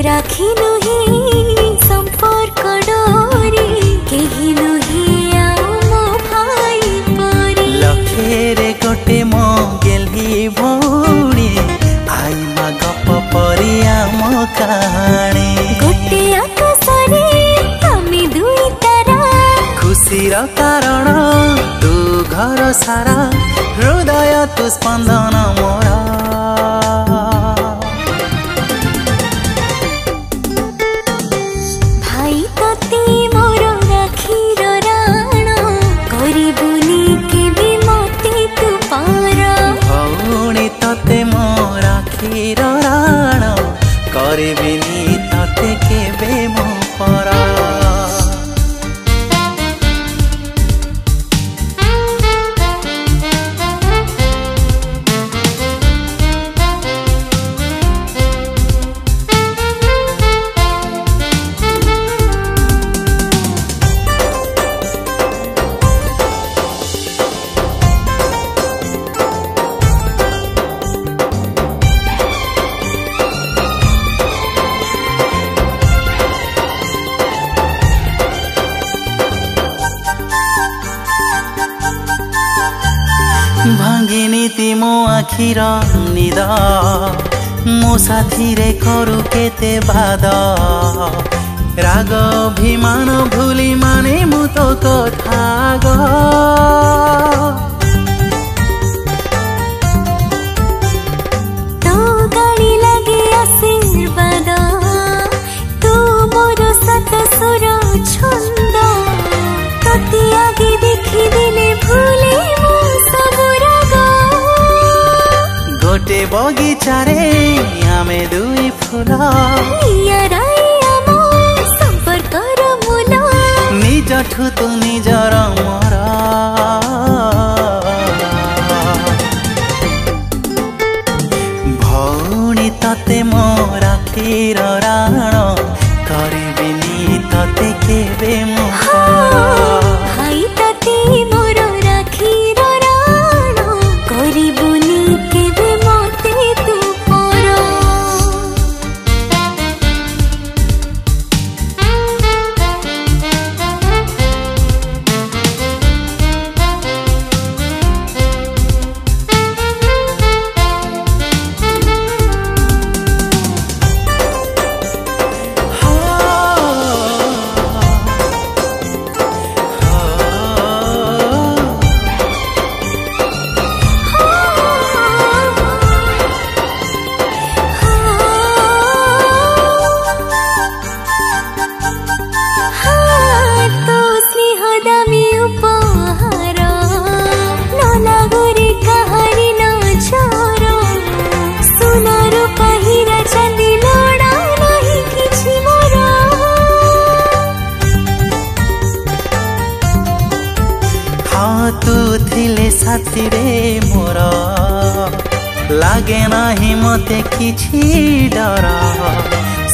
राखी नुहे संपर्क डोरी केही नुहे मो भाई परी लखेरे गोटे मो गेली भौणी आई मा गप परी आम कहानी गोटे आकाशरे आमे दुई तारा खुशीर कारण तू घर सारा हृदय तू स्पंदन मोर भाई तते मोर राखीर राण करिबुनी केबे मते तू पार भौणी तते मो राखीर राण करिबिनी तते केबे मो परा भांगिनी तिमो आखिर निद मो साथी रे करू केते बाद राग अभिमान भूली माने मु तो कथा ग तो गाड़ी लगे आशीर्वाद तू मोर सत सुर छंद तते आगे देखी दिले भूले गोटे बगीचा रे आमे दुई फूल संपर्क मूल निजठु तू निजर मोर भौणी तते मो राखीर राण करिबिनी तते केबे मो भाई तते मोर राखीर राण करिबुनी केबे मते तू पर तू थिले साथी रे मोर लागे नाही मते किछि डर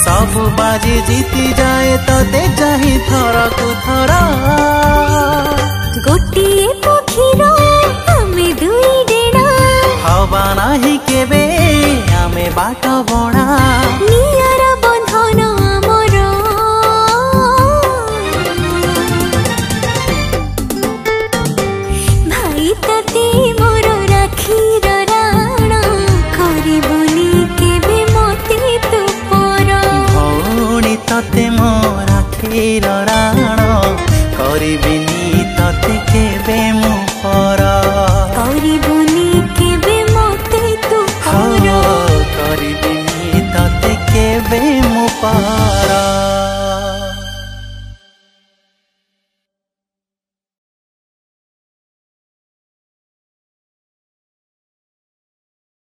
सब बाजी जीती जाए तते जाही थर कु थर गोटिए पक्षीर आमे दुई डेणा हवा नाही केबे आमे बाट बणा नियर बंधन आमर भाई तते मोर राखीर राण करिबुनी केबे मते तू पर भौणी तते मो राखीर राण करिबिनी तते केबे मो पर करिबुनी